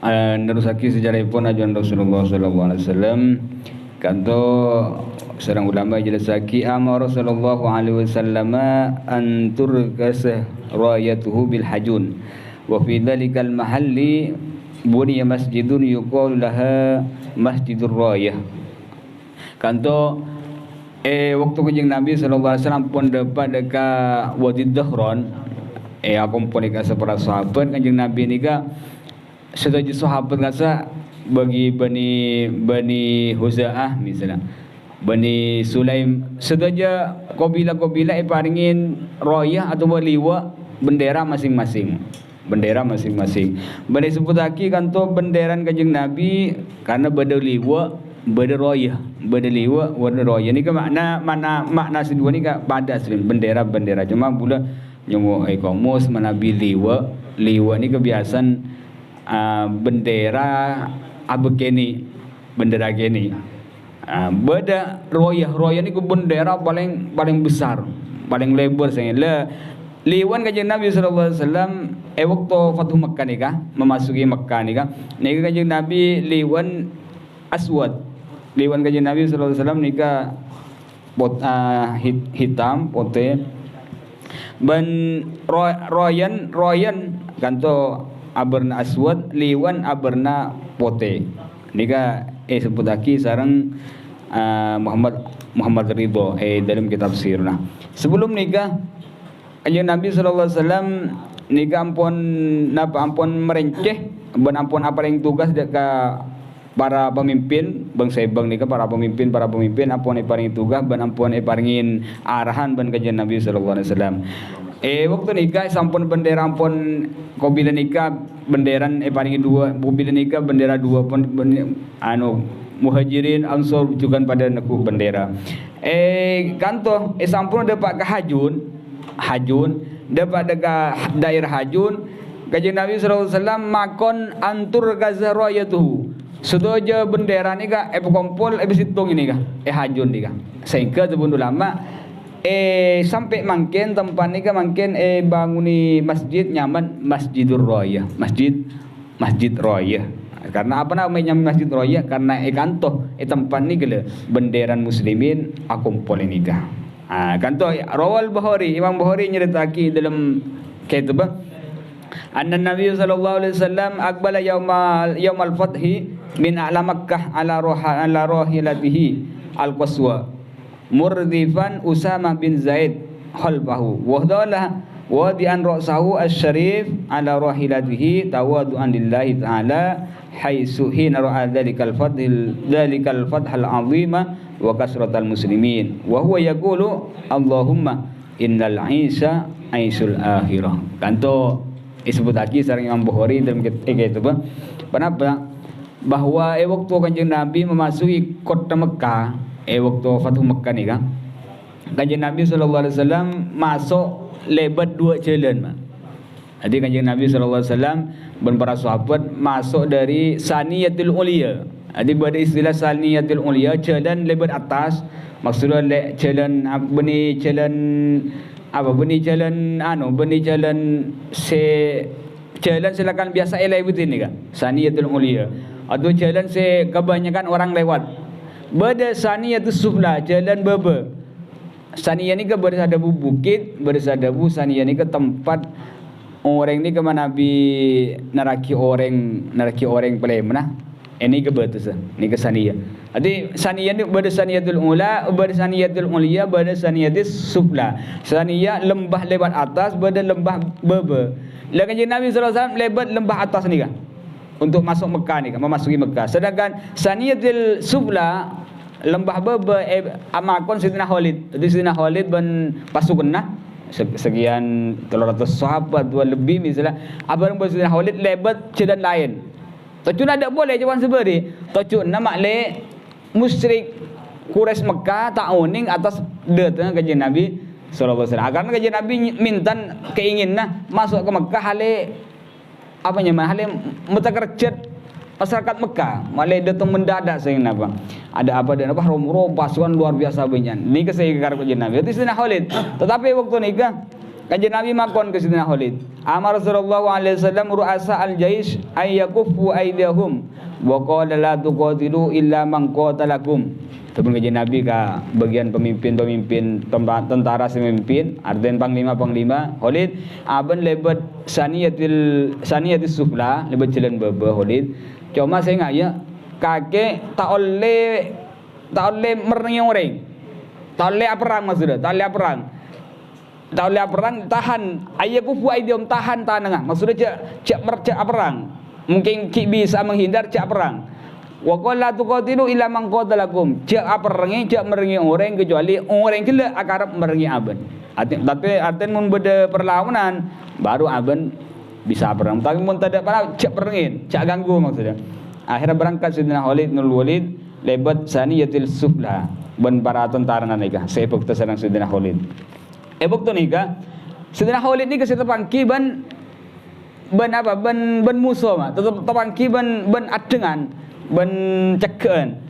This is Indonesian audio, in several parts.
nerusaki sejarahipun ajaran Rasulullah sallallahu alaihi wasallam. Kanto seorang ulama jelasaki amar Rasulullah alaihi wasallam an turkasa rayatuhu bil hajun wa fi dhalikal mahalli buniya masjidun yuqalu laha masjidur rayah. Kanto waktu kanjeng Nabi sallallahu alaihi wasallam pun dapat dekat Wadi Dhahran, akon pun dekat para sahabat kanjeng Nabi ni ka setuju sahabat kasa bagi Bani Huzaah misalnya, Bani Sulaim setuju kabilah-kabilah paringin rayah atau liwa bendera masing-masing. Bendera masing-masing. Bani sebutaki kanto benderan kanjeng Nabi karena beda liwa, beda rayah, beda liwa, beda rayah. Ni ke makna sedua ni ka pada asli bendera cuma pula nyomo komus manabi liwa ni kebiasaan bendera abekeni, bendera geni. Beda rayah ni ke bendera paling besar, paling lebar saya. Liwan kanjeng Nabi sallallahu alaihi wasallam waktu Fathu Makkah ni kah, memasuki Makkah ni kah, ni kanjeng Nabi liwan aswad. Liwan kanjeng Nabi sallallahu alaihi wasallam ni kah hitam putih. Ben royan kanto aberna aswad, liwan aberna putih. Ni kah sebutaki sareng Muhammad Ridho dalam kitab sirna. Sebelum nikah kanjeng Nabi sallallahu alaihi wasallam nika ampun merenceh ben ampun apa yang tugas dekat para pemimpin bangsa bang nika para pemimpin ampun paring tugas ben ampun paringin arahan ben kanjeng Nabi sallallahu alaihi wasallam. Waktu nikah sampun bendera ampun kabilah nikah benderan paringin dua kabilah nikah bendera dua pun Muhajirin Ansor juga pada neku bendera. Kanto sampun dapat ke Hajun dapat dekat daerah Hajun kanjeng Nabi sallallahu alaihi wasallam makon antur gazarayatuhu sedoja bendera ni ka kumpul situng ini ka Hajun ni ka sehingga sebelum lama sampai mangken tempat ni ka mangken banguni masjid nyaman Masjidur Rayah, masjid Rayah. Karena apa namanya Masjid Rayah? Karena kantoh tempat ni gele benderan muslimin kumpul ini ka. Kanto rawal Bukhari, Imam Bukhari nyeritaki dalam kitab anna Nabi sallallahu alaihi wasallam aqbala yaumal fathi min a'la Makkah ala rahilatihi al-qaswa murdifan Usama bin Zaid khalfahu wa dalla wadi'an ra'sahu asy-syarif ala rahilatihi tawadu'an lillahi ta'ala haitsu hina ra'a dzalikal fathal 'azima wa kasratal muslimin wa huwa yaqulu Allahumma innal 'isa 'aisul akhirah. Kanto disebut lagi sareng Imam Bukhari dalam kitab kenapa bahwa waktu kanjeng Nabi memasuki kota Mekah waktu Fathu Mekah ni kan kanjeng Nabi sallallahu alaihi wasallam masuk lebat dua jalan. Jadi kanjeng Nabi sallallahu alaihi wasallam dan para sahabat masuk dari Saniyatul Uliya. Jadi pada istilah Saniyatul Uliya jalan lebar atas, maksudnya jalan jalan silakan biasa elai betul ni kan Saniyatul Uliya atau jalan kebanyakan orang lewat. Pada Saniyatul Sufla jalan bebe. Saniyah ni ke bersadabu bukit, bersadabu Saniyah ni ke tempat orang ni ke mana Nabi naraki orang pelemna. Ini ke betul ni ke Saniyah. Jadi Saniyah ni pada Saniyatul Ula, pada Saniyatul Uliya, pada Saniyatul Sufla. Saniyah lembah lebat atas, pada lembah bebe. Lakan Nabi sallallahu alaihi wasallam lebat lembah atas ni kan untuk masuk Mekah ni kan, memasuki Mekah. Sedangkan Saniyatul Sufla lembah bebe amakon Sayyidina Khalid. Jadi Sayyidina Khalid ben pasukan sekian 300 sahabat dua lebih misalnya abang Sayyidina Khalid lebat jalan lain. Tocuna tak boleh jawan seberi. Tocuna makle musyrik Quraisy Mekah tak uning atas datang kanjeng Nabi sallallahu alaihi wasallam. Karena kanjeng Nabi minta keinginan masuk ke Mekah hale apa namanya? Hale mutakerjet masyarakat Mekah. Malai datang mendadak sayang Nabi. Ada apa dan apa pasukan luar biasa banyak. Ni ke saya karep kanjeng Nabi. Itu Sayyidina Khalid. Tetapi waktu nikah Kanjeng Nabi makon ke Sayyidina Khalid. Amar sallallahu alaihi wasallam ru'asa al-jaish ay yakuffu aydihum wa qala la tuqatilu illa man qatalakum. Tepun Kanjeng Nabi ka bagian pemimpin-pemimpin tentara semimpin, arden panglima-panglima. Khalid aben lebat saniyatis sufla, lebat jalan baba Khalid. Cuma saya ngaya kakek tak oleh merengi orang. Tak oleh perang maksudnya, tak oleh perang. Tak oleh perang tahan ayaku fu aidium tahan tanengah. Maksudnya cak perang. Mungkin ki bisa menghindar cak perang. Wa qala tuqatilu illa man qatalakum. Cak perangi cak merengi orang kecuali orang kele akarap merengi aben. Tapi artian mun beda perlawanan baru aben bisa perang. Tapi mun tidak perang cak perangin, cak ganggu maksudnya. Akhirnya berangkat Sayyidina Khalid bin Walid lebat saniyatil sufla ban para tentara naika seepok terserang Sayyidina Khalid. Ebok tu nika Sayyidina Khalid ni kasi tapangki ban musuh mah tapangki ban adengan ban cekeun.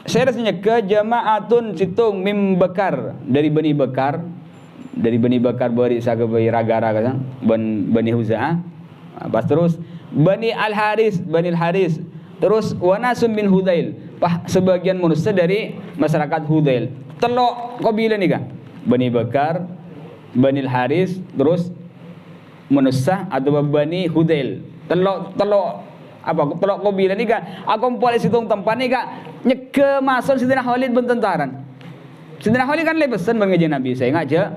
Saya rasanya ke jamaatun situng mim Bakar dari Bani Bakar bari saga bari raga-raga Bani Huza'ah. Pas terus Bani Al-Haris, terus wanasun bin Hudail, sebagian manusia dari masyarakat Hudail. Telok kabilah ni kan? Bani Bakar, Bani Al-Haris, terus manusia atau Bani Hudail. Telok kabilah ni kan? Aku boleh situng tempat ni kan? Nyeke masuk Sayyidina Khalid bententaran. Sayyidina Khalid kan lepesan bangga Nabi. Saya ngajak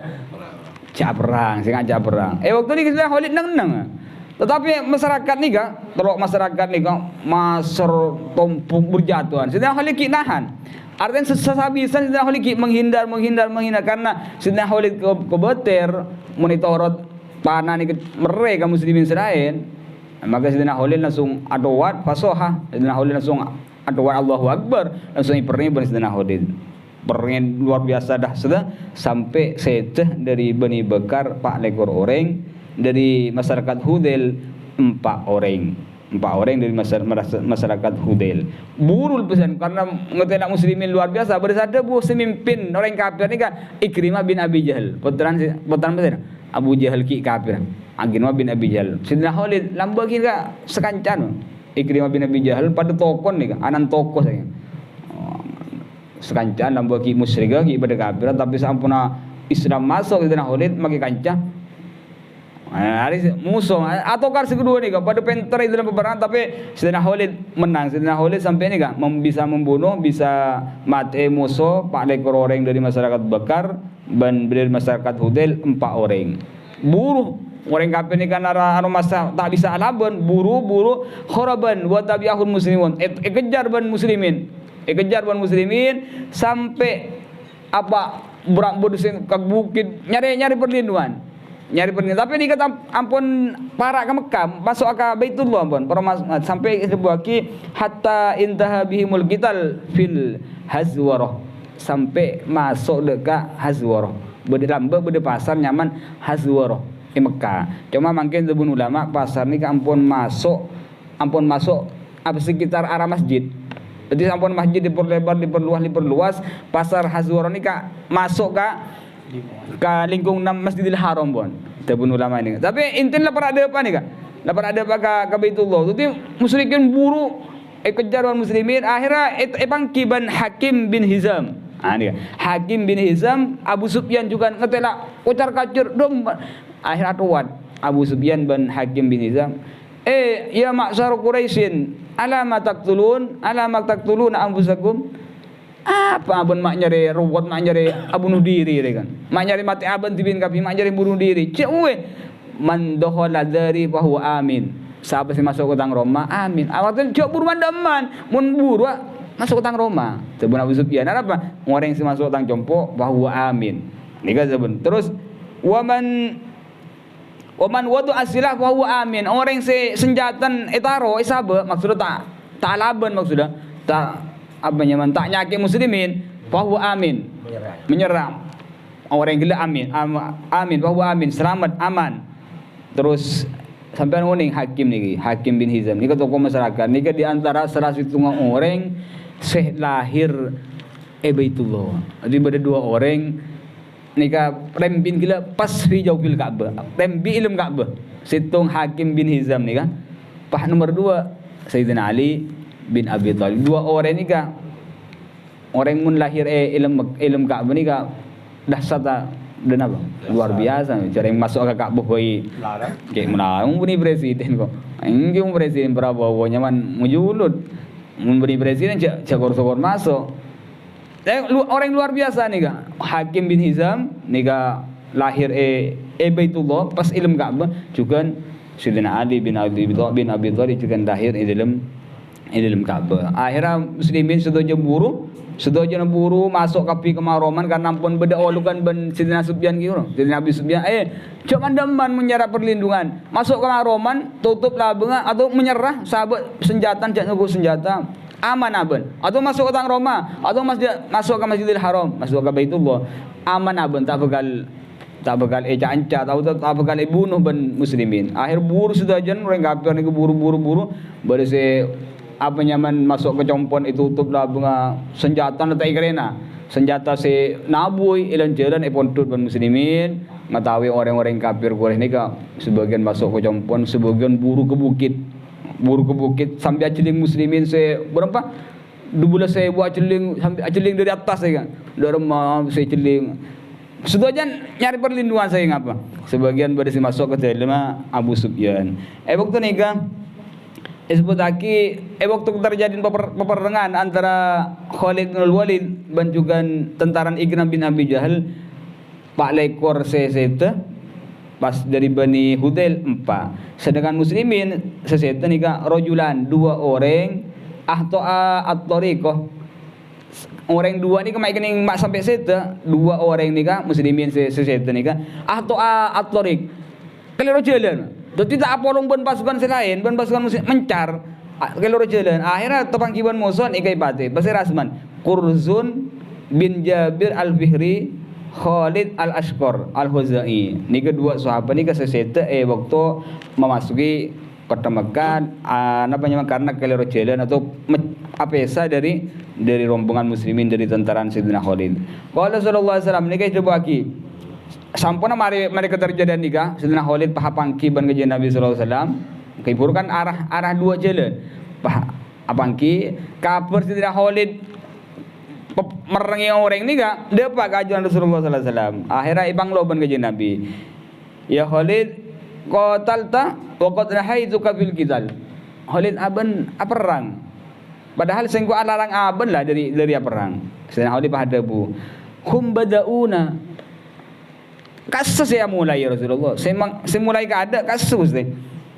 cak perang. Waktu ni Sayyidina Khalid neng. Tetapi masyarakat ni kan, teruk masyarakat ni kan masar tumpuk berjatuhan. Sayyidina Khalid ki nahan. Artinya sesabisan Sayyidina Khalid ki menghindar karena Sayyidina Khalid kebeter monitorot panah ni mereka muslimin selain. Maka Sayyidina Khalid langsung adawat fasoha. Sayyidina Khalid langsung adawat Allahu Akbar, langsung iperni Sayyidina Khalid. Perangin luar biasa dah sudah sampai seteh dari Bani Bakar 4 ekor orang. Dari masyarakat Hudail 4 orang dari masyarakat Hudail. Burul pesan karena ngetelak muslimin luar biasa. Bersada bu semimpin orang kafir ni kan Ikrimah bin Abi Jahal. Puteran pesan Abu Jahal ki kafir. Ikrimah bin Abi Jahal. Sayyidina Khalid lamba ki ka sekancan. Ikrimah bin Abi Jahal pada tokon ni kan anan toko saya. Sekancan lamba ki musyrik ki pada kafir tapi sampuna Islam masuk Sayyidina Khalid maki kancah. Hari musuh atau kar kedua ni pada penterai dalam peperangan tapi Sayyidina Khalid menang. Sayyidina Khalid sampai ni kan bisa membunuh, bisa mati musuh 4 ekor orang dari masyarakat Bakar dan dari masyarakat Hudail 4 orang. Buruh orang kafir ni kan anu masa tak bisa laban, buru kharaban wa tabi'ahul muslimun. Kejar ban muslimin. Sampai apa berak bodosin ke bukit nyari perlindungan. Tapi ni kata ampun para ke Mekah masuk ke Baitullah ampun sampai sebuaki hatta intaha bihimul qital fil Hazwarah sampai masuk dekat Hazwarah berde pasar nyaman Hazwarah di Mekah. Cuma mungkin sebelum ulama pasar ni ke ampun masuk apa sekitar arah masjid. Jadi ampun masjid diperluas pasar Hazwarah ni ke masuk ke lingkung 6 Masjidil Haram pun. Tabun ulama ni. Tapi intinya lapar ada apa ni kan? Lapar ada apa ke Baitullah. Jadi musyrikin buru kejar muslimin akhirnya pangkiban Hakim bin Hizam. Ni kan. Hakim bin Hizam Abu Sufyan juga ngetela kocar-kacir dom. Akhirnya tuan Abu Sufyan bin Hakim bin Hizam. Ya ma'syar Quraisyin, alama taqtulun anfusakum? Apa abon mak nyari ruwet mak nyari abunuh diri kan mak nyari mati abon tibin kapi mak nyari bunuh diri cek man dakhala dari bahwa amin siapa sih masuk ke tang Roma amin awatnya cek buru mandaman mun buru masuk ke tang Roma sebun Abu Sufyan apa orang yang masuk tang compo bahwa amin nika sebun terus waman wadu asilah bahwa amin orang yang senjatan etaro isabe maksudnya tak laban maksudnya tak apa nyaman tak nyakit muslimin bahwa amin menyerang orang gila amin bahwa amin selamat aman terus sampai nguning Hakim bin Hizam ni tokoh masyarakat ni di antara 100 orang lahir Baitullah jadi ada 2 orang nika rembin gila pas hijau bil Ka'bah. Rembi ilm Ka'bah. Situng Hakim bin Hizam nika. Pah nomor 2 Sayyidina Ali bin Abi Thalib. Dua orang nika orang mun lahir ilm Ka'bah nika dahsyat dan apa? Luar biasa. Cara yang masuk ke Ka'bah koi. Kayak melarang beri presiden kok. Ini presiden Prabowo nyaman mujulud. Memberi presiden cak sokor masuk. Orang luar biasa nih kak. Hakim bin Hizam nih kak lahir Baitullah pas ilm Ka'bah juga Sayyidina Ali bin Abi Thalib juga lahir dalam ilm Ka'bah. Akhirnya muslimin sedojo buru masuk ke kemaroman karena pun beda olukan ben Sayyidina Sufyan gitu. Sayyidina Abi Sufyan cuma deman menyerah perlindungan. Masuk ke kemaroman tutup labengah atau menyerah sahabat senjata jak nunggu senjata. Aman aben atau masuk ke tang Roma atau masuk ke Masjidil Haram, masuk ke Baitullah, aman aben tak bekal anca atau tak bekal bunuh ben muslimin. Akhir buru sudah jen orang kafir ni buru baru se apa nyaman masuk ke compon itu tutup lah bunga senjata letak ikrena senjata se nabui ilan jalan pontut ben muslimin ngetahui orang-orang kafir Quraisy ni ka sebagian masuk ke compon sebagian buru ke bukit sampai aceling muslimin saya berapa 12.000 aceling dari atas saya kan dorong saya celing sebagian nyari perlindungan saya ngapa sebagian berisi masuk ke dalam Abu Sufyan waktu ni kan sebut lagi waktu terjadi peperangan antara Khalid bin Walid dan juga tentaran Ikrimah bin Abi Jahal Pak Lekor sesete pas dari Bani Hudail 4 sedangkan muslimin seseta nika rojulan 2 orang at-tariqah orang 2 ni kemai kening mak sampai seta 2 orang nika muslimin seseta nika at-tariq kelero jalan jadi tak apa orang ben pasukan selain ben pasukan muslim mencar kelero jalan akhirnya tepangkiban musuh ikai pate pasir Rasman Kurzun bin Jabir al-Fihri Khalid al-Ashqar al-Huzai. Ni kedua sahabat ni keseseta waktu memasuki kota Mekah namanya karena kelero jalan atau apesa dari rombongan muslimin dari tentara Sayyidina Khalid. Qala sallallahu alaihi wasallam ni coba lagi. Sampuna mereka terjadi nikah Sayyidina Khalid pahapangki ban kajian Nabi sallallahu alaihi wasallam. Kaiburukan arah 2 jalan. Pahapangki kabar Sayyidina Khalid merengi orang ni gak dapat kajian Rasulullah sallallahu alaihi wasallam. Akhirnya ibang loban kajian Nabi. Ya Khalid qatalta wa qad nahaituka bil qital. Khalid aben perang. Padahal sing ku larang aben lah dari perang. Sayyidina Khalid pahadabu. Hum badauna. Kasus saya mulai ya Rasulullah. Saya mulai ke ada kasus deh.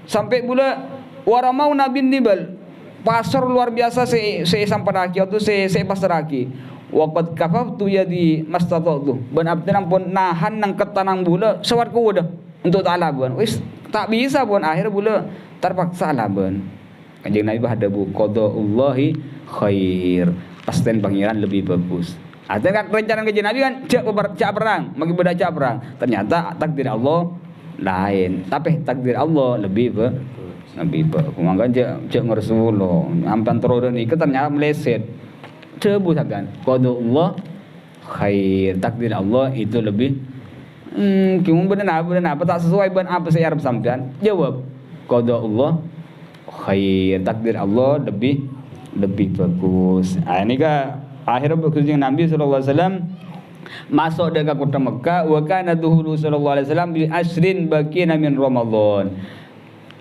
Sampai pula waramau Nabi Nibal. Pasar luar biasa saya sampai atau saya pasar lagi. Waqad kafaftu yadi mastata'tu. Ben abdi pun nahan nang ketanang bula sewat ku dah untuk ta'ala bun. Wis tak bisa bun akhir bula terpaksa lah bun. Kanjeng Nabi hadabu qadaullahi khair. Pasten pangeran lebih bagus. Ada kan rencana kanjeng Nabi kan cak perang, bagi beda cak perang. Ternyata takdir Allah lain. Tapi takdir Allah lebih kumangkan cek ngersulo ampan terodan itu ternyata meleset cebu sakan qadullah khair takdir Allah itu lebih kimun benar apa tak sesuai dengan apa saya harap sampean jawab qadullah khair takdir Allah lebih bagus. Ini kan akhirnya berkunjung Nabi sallallahu alaihi wasallam masuk ke kota Mekah wa kana duhulu sallallahu alaihi wasallam bi asrin baqina min Ramadan.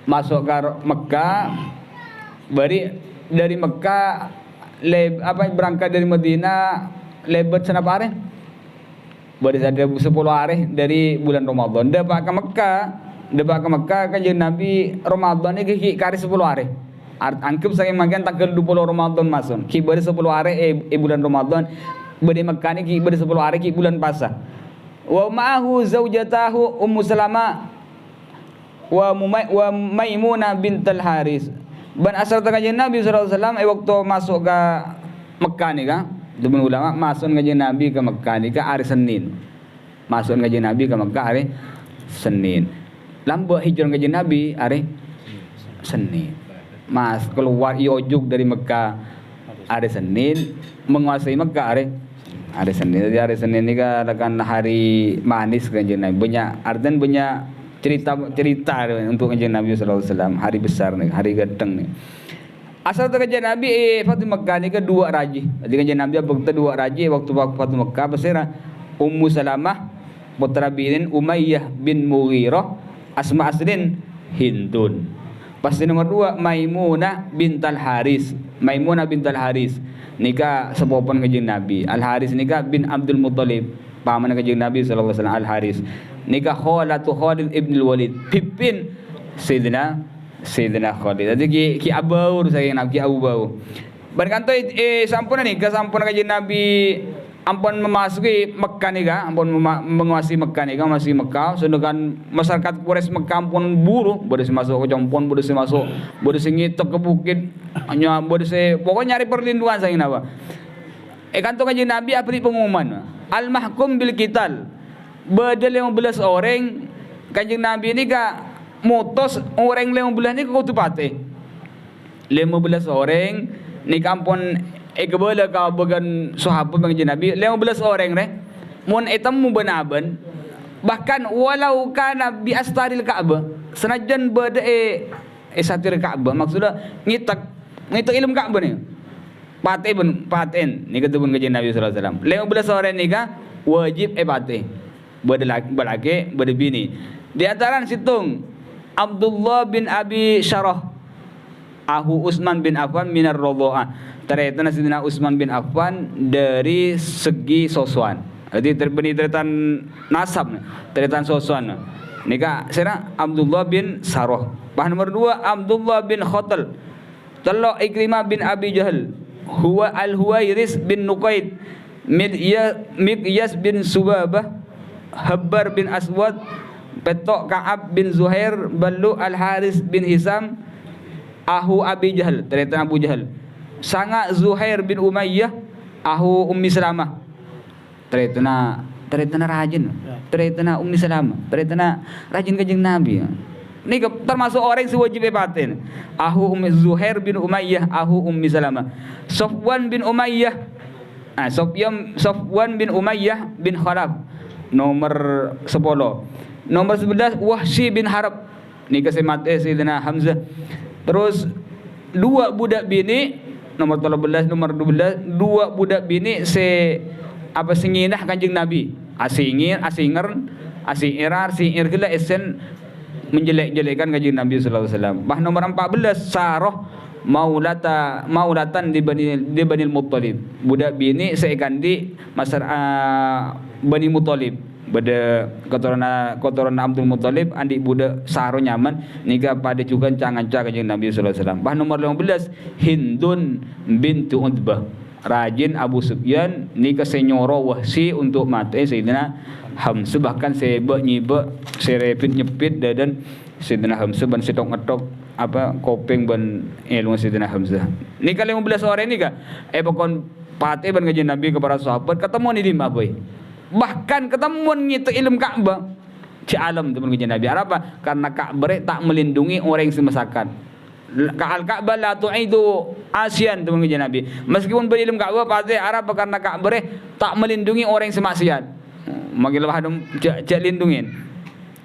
Masuk ke Mekah dari Mekah berangkat dari Madinah lebat senapa hari baru ada 10 hari dari bulan Ramadan dapat ke Mekah kanjeng Nabi Ramadan ini kari 10 hari anggap saya makan tanggal 20 Ramadan masuk ki baru 10 hari bulan Ramadan beri Mekah ini ki baru 10 hari ki bulan puasa wa ma'ahu zaujatahu Ummu Salamah wa Maimunah bintul Haris. Ban asal kanjeng Nabi sallallahu alaihi wasallam waktu masuk ke Mekah ni kan. Demi ulama masuk kanjeng Nabi ke Mekah ni hari Senin. Masuk kanjeng Nabi ke Mekah hari Senin. Lambat hijrah kanjeng Nabi hari Senin. Mas keluar iujuk dari Mekah hari Senin, menguasai Mekah hari Hari Senin. Jadi hari Senin ni kan hari manis Kanjeng Nabi. Banyak cerita untuk Kanjeng Nabi sallallahu alaihi wasallam. Hari besar ni, hari gedeng ni. Asal tu Kanjeng Nabi Fatu Makkah ni ke dua raji. Jadi Kanjeng Nabi waktu dua raji waktu Fatu Makkah pasira Ummu Salamah putra bin Umayyah bin Mughirah, Asma Asrin Hindun. Pasti nomor 2 Maimunah bintal Haris. Maimunah bintal Haris nikah sepupuan Kanjeng Nabi. Al Haris nikah bin Abdul Muttalib, paman Kanjeng Nabi sallallahu alaihi wasallam. Al Haris nikah Khalatu Khalid ibn Walid, pipin Sayyidina Khalid. Jadi ki abau saya nak ki abau. Berkanto sampun ni ke sampun Kanjeng Nabi ampun memasuki Mekah ni kan, ampun menguasai Mekah ni kan, masih Mekah. Sedangkan masyarakat Quraisy Mekah ampun buru, boleh masuk ke Jompon, boleh masuk, boleh ngitok ke bukit, hanya boleh pokoknya nyari perlindungan saya apa. Kanto Kanjeng Nabi beri pengumuman, al mahkum bil qital. Bedel 15 orang Kanjeng Nabi ni ka mutus orang 15 ni kau tu patih. 15 orang ni kampun kebala kau bagan sahabat Kanjeng Nabi 15 orang reh mun etam mu benaben bahkan walau kana bi astaril Ka'bah senajan beda satir Ka'bah maksudnya ngitak ilmu Ka'bah ni paten ni kata pun Kanjeng Nabi sallallahu alaihi wasallam 15 orang ni ka wajib pateh beda laki beda bini di antara situng Abdullah bin Abi Syarah Ahu Utsman bin Affan minar radha'ah. Ternyata Sayyidina Utsman bin Affan dari segi sosokan. Jadi ternyata nasab, ternyata sosokan. Nikah sera Abdullah bin Sarah. Bahan nomor 2 Abdullah bin Khatal. Talaq Ikrimah bin Abi Jahal. Huwa Al-Huwairis bin Nuqaid. Miqyas bin Subabah. Habbar bin Aswad. Petok Ka'ab bin Zuhair. Balu Al-Haris bin Hisam. Ahu Abi Jahal, ternyata Abu Jahal. Sangat Zuhair bin Umayyah, ahu Ummi Salamah. Ternyata rajin. Ternyata Ummi Salamah. Ternyata rajin Kanjeng Nabi. Ini termasuk orang yang wajib paten. Ahu Ummi Zuhair bin Umayyah, ahu Ummi Salamah. Safwan bin Umayyah. Safwan bin Umayyah bin Khalaf. Nomor 10. Nomor 11 Wahsy bin Harb. Ini kesemat Sayyidina Hamzah. Terus 2 budak bini nomor 13 nomor 12 2 budak bini singinah Kanjeng Nabi asingir gila esen menjelek-jelekan Kanjeng Nabi sallallahu alaihi wasallam. Bah nomor 14 Sarah maulatan di Bani Muttalib, budak bini seikandi Bani Muttalib. Beda kotoran Abdul Muttalib andik budak Saro nyaman nikah pada juga cangan-cangan Kanjeng Nabi sallallahu alaihi wasallam. Bah nomor 15 Hindun bintu Utbah, rajin Abu Sufyan nikah senyoro Wahsy untuk mati Sayyidina Hamzah, bahkan sebek nyibek serepit nyepit dan Sayyidina Hamzah ban setok ngetok kopeng ban ilmu Sayyidina Hamzah. Nikah 15 orang nikah pokon pate ban Kanjeng Nabi kepada sahabat ketemu ni di Maboy. Bahkan ketemu ngitu ilmu Ka'bah ci alam teman Kanjeng Nabi. Apa? Karena Ka'bah tak melindungi orang yang semasakan. Ka'bah la tu'idu asyan teman Kanjeng Nabi. Meskipun berilmu Ka'bah pasti Arab karena Ka'bah tak melindungi orang yang semaksiat. Magilah hadum cak lindungin.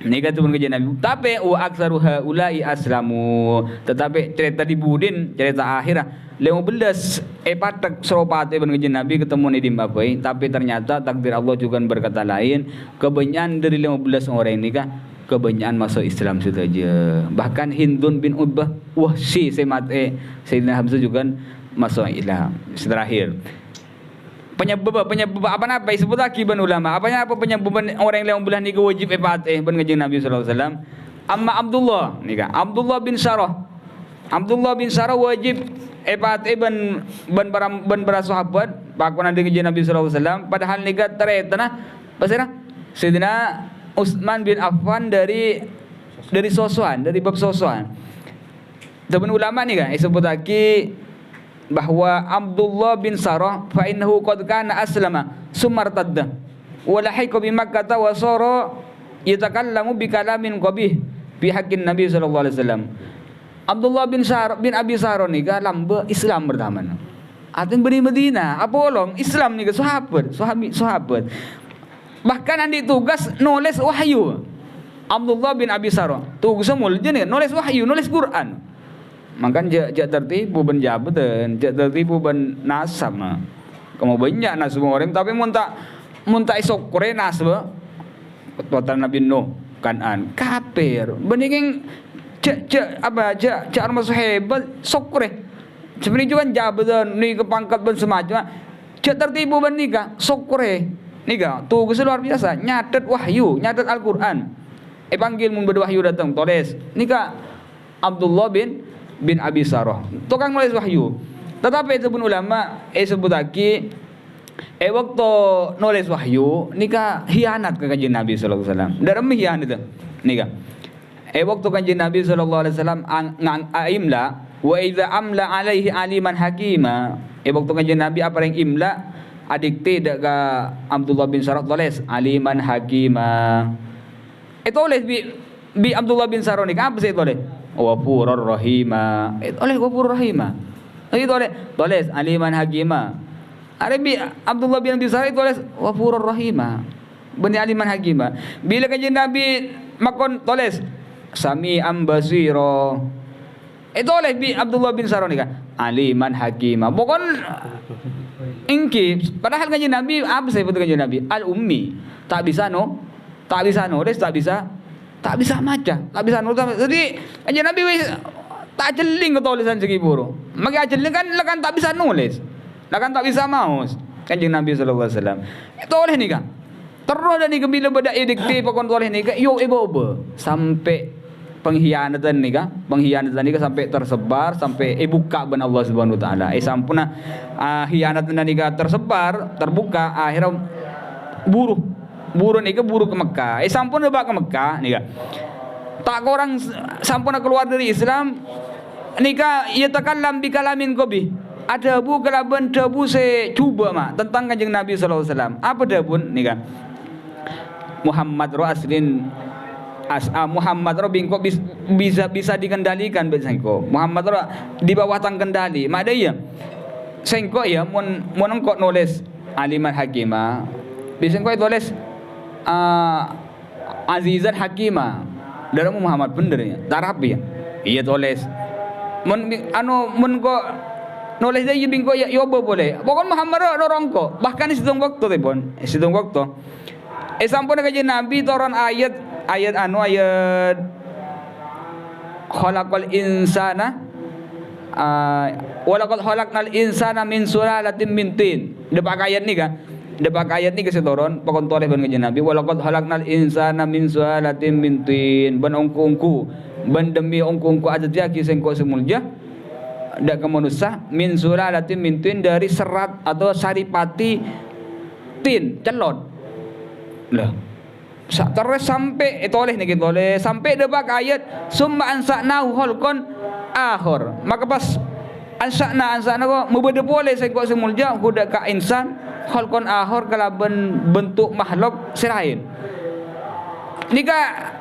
Nika teman Kanjeng Nabi. Tapi wa aktsaru haula'i aslamu. Tetapi cerita di Budin, cerita akhirah 15 patak seropate ban Kanjeng Nabi ketemu ni di Mabai, tapi ternyata takdir Allah juga berkata lain. Kebanyakan dari 15 orang ini kah kebanyakan masuk Islam saja. Bahkan Hindun bin Utbah Wahsy semate Sayyidina Hamzah juga masuk Islam. Terakhir penyebab apa disebut lagi ban ulama. Apa penyebaban orang yang bulan ni wajib patih ban Kanjeng Nabi sallallahu alaihi wasallam. Amma Abdullah nikah Abdullah bin Sarah. Abdullah bin Sarah wajib patih ban para sahabat pakuan dengan Kanjeng Nabi sallallahu alaihi wasallam, padahal nikah ternyata pasira Sayyidina Utsman bin Affan dari sosokan, dari bab sosokan. Teman ulama ni kan disebut lagi bahwa Abdullah bin Sarah fa innahu qad kana aslama sumartadda wa lahiqa bi Makkah wa sara yatakallamu bi kalamin qabih fi haqqin Nabi sallallahu alaihi wasallam. Abdullah bin Abi Sarah ni kan lamba Islam pertama. Atin beri Medina, apa olong Islam ni ke sahabat. Bahkan andi tugas nulis wahyu. Abdullah bin Abi Sarah tugas mulja ni nulis wahyu, nulis Quran. Makan jak tertipu ben jabatan, jak tertipu ben nasab mah. Kamu banyak nasab orang tapi mun tak isok kore nasab. Ketuatan Nabi Nuh Kan'an kafir. Bening jak armas hebat sok kore. Sebenarnya juga jabatan ni ke pangkat ben semacam. Jak tertipu ben nikah sok kore. Nikah tugas luar biasa, nyatet wahyu, nyatet Al-Qur'an. Panggil mun berwahyu datang tulis. Nikah Abdullah bin Abi Sarah. Tukang nulis wahyu. Tetapi itu pun ulama sebut lagi waktu nulis wahyu nikah hianat ke kanjeng Nabi sallallahu alaihi wasallam. Dalam hianat itu nikah. Waktu kanjeng Nabi sallallahu alaihi wasallam imla wa idza amla alaihi aliman hakima. Waktu kanjeng Nabi apa yang imla adikte ke Abdullah bin Sarah tulis aliman hakima. Tulis bi Abdullah bin Sarah nikah apa sih tulis? Wafurur rahima. Oleh wafurur rahima. Itu tulis aliman hakima. Ada bi Abdullah bin Abi Sarah tulis wafurur rahima. Bani aliman hakima. Bila kanjeng Nabi makon tulis sami ambasiro. Tulis bi Abdullah bin Sarah nikah aliman hakima. Pokon ingki padahal kanjeng Nabi apa sih betul kanjeng Nabi? Al ummi. Tak bisa nulis, tak bisa maca, tak bisa nulis. Jadi kanjeng Nabi wis tak jeling ke tulisan segi buru. Maka jeling kan tak bisa nulis. Kan tak bisa maus. Kanjeng Nabi sallallahu alaihi wasallam. Tulis ni kan. Terus dan ni bila beda dikti pakon tulis ni kan yo ibu sampai pengkhianatan ni kan. Pengkhianatan ni kan sampai tersebar sampai buka ben Allah Subhanahu wa taala. Sampuna khianatan ni kan tersebar, terbuka akhirnya buru ke Mekah. Sampun ba ke Mekah nika. Tak orang sampun keluar dari Islam nika ia takallam bi kalamin qabi. Ada bu kalaban debu se cuba mak tentang kanjeng Nabi sallallahu alaihi wasallam. Apa debun nika? Muhammad ro aslin Muhammad ro bingko bisa dikendalikan besengko. Muhammad ro di bawah tang kendali. Mak dia sengko ya mun engko nulis aliman hakimah. Besengko tulis azizan hakimah dalam Muhammad bener ya tarap ya iya tulis mun kok nulis dia bingko ya yobo boleh pokon Muhammad rongko bahkan situng waktu sampun kanjeng Nabi turun ayat khalaqal insana walaqad khalaqnal insana min sulalatin min tin depak ayat ni kan depak ayat ni kasi turun pakon toleh ban kanjeng Nabi walaqad khalaqnal insana min sulalatin min tin ban ongku ban demi ongku ada dia kisengko semulja dak ke manusia min sulalatin min tin dari serat atau saripati tin celot lah terus sampai toleh ni toleh sampai depak ayat summa ansa'nahu khalqan akhir maka pas ansa'na kok mubede boleh sengko semulja kuda ka insan khalqan akhir kalaban bentuk makhluk selain. Nika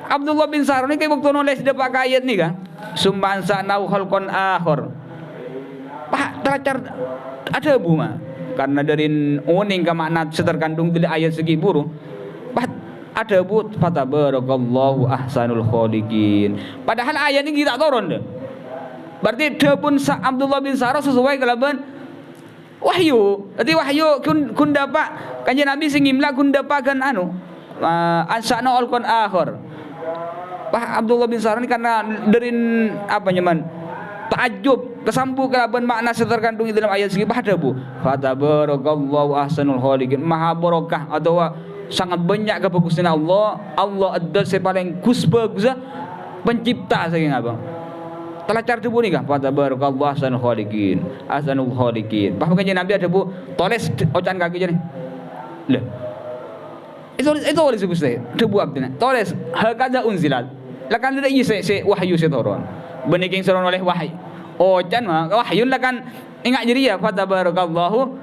Abdullah bin Sarah ni kay waktu nulis depak ayat ni kan. Summan sa'nau khalqan akhir. Pak teracar ada bu mah. Karena dari uning ke makna seterkandung di ayat segi buru. Pak ada bu fatabarakallahu ahsanul khaliqin. Padahal ayat ni kita turun deh. Berarti dia pun Abdullah bin Sarah sesuai kalaban wahyu. Jadi wahyu kun dapat kanjeng Nabi sing imla kun dapakan ansana alqan akhir. Pak Abdullah bin Sarah ini karena dari apa nyaman takjub kesampu kalaban makna terkandung dalam ayat segi pada bu. Fatabarakallahu ahsanul khaliqin. Maha barokah atau sangat banyak kebagusan Allah. Allah adalah paling bagus pencipta saking apa. Telacar tu ni kah? Fatabarakallahu ahsanul khaliqin. Ahsanul khaliqin. Bah kanjeng Nabi ada bu, tulis ocan kaki je ni. Lah. Itu boleh sebut saya. Debu abdina. Tulis hakada unzilat. Lakan ada se wahyu se turun. Beneking turun oleh wahyu. Ocan mah wahyu lakan ingat jadi ya fatabarakallahu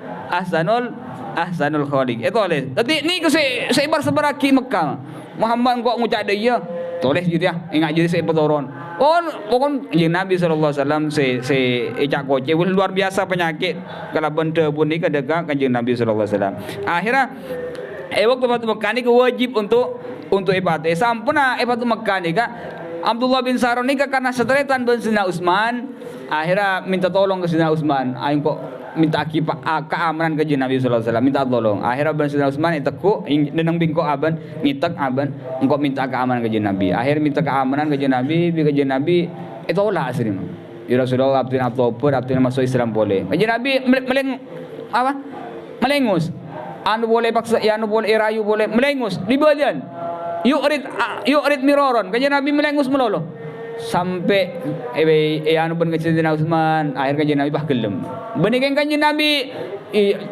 ahsanul khaliq. Itu boleh. Tapi ni ke sebar sebaraki Mekah. Muhammad kok ngucap dia. Tulis gitu ya. Ingat jadi se turun. Oh, pokon jeung Nabi sallallahu alaihi wasallam se icak koce luar biasa penyakit kalau bente pun ni kedega kanjeng Nabi sallallahu alaihi wasallam. Akhirnya waktu Mekah ni wajib untuk ibadah. Sampuna ibadah Mekah ni ka Abdullah bin Saron ni karena setretan ben Sayyidina Utsman, akhirnya minta tolong ke Sayyidina Utsman. Aing kok minta keamanan ke Nabi sallallahu alaihi wasallam, minta tolong. Akhirnya ben Sayyidina Utsman iteku neneng bingko aban, ngitek aban, engkau minta keamanan ke Nabi. Akhir minta keamanan ke Nabi, ke Nabi itu olah asli mah. Ya Rasulullah abdin atopur, abdin masuk Islam boleh. Ke Nabi melengus. Anu boleh paksa, ya anu boleh irayu boleh melengus di balian. Yu'rid miroron. Kanjeng Nabi melengus melolo. Sampai anu ben Sayyidina Utsman, akhir kanjeng Nabi bah gelem. Benih kanjeng Nabi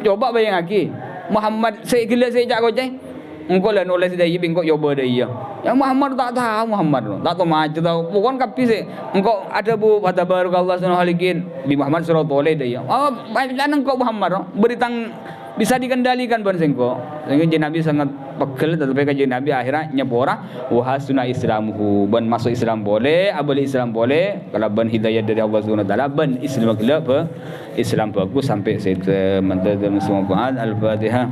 coba bayang lagi. Muhammad segila sejak gojeng. Engkau lah nulis dari bingkok coba dari ya. Yang Muhammad tak tahu Muhammad tak tahu macam tahu. Bukan kapi sih. Engkau ada bu pada baru Allah Subhanahu halikin di Muhammad surat boleh dari ya. Oh, baiklah engkau Muhammad beritang bisa dikendalikan bensengko. Sehingga Nabi sangat pegel tetapi kajian Nabi akhirnya nyepora wahasuna islamuhu ban masuk Islam boleh, abal Islam boleh kalau ban hidayah dari Allah Subhanahu wa taala ban Islam gelap Islam bagus sampai situ. Mantap semua Al-Fatihah.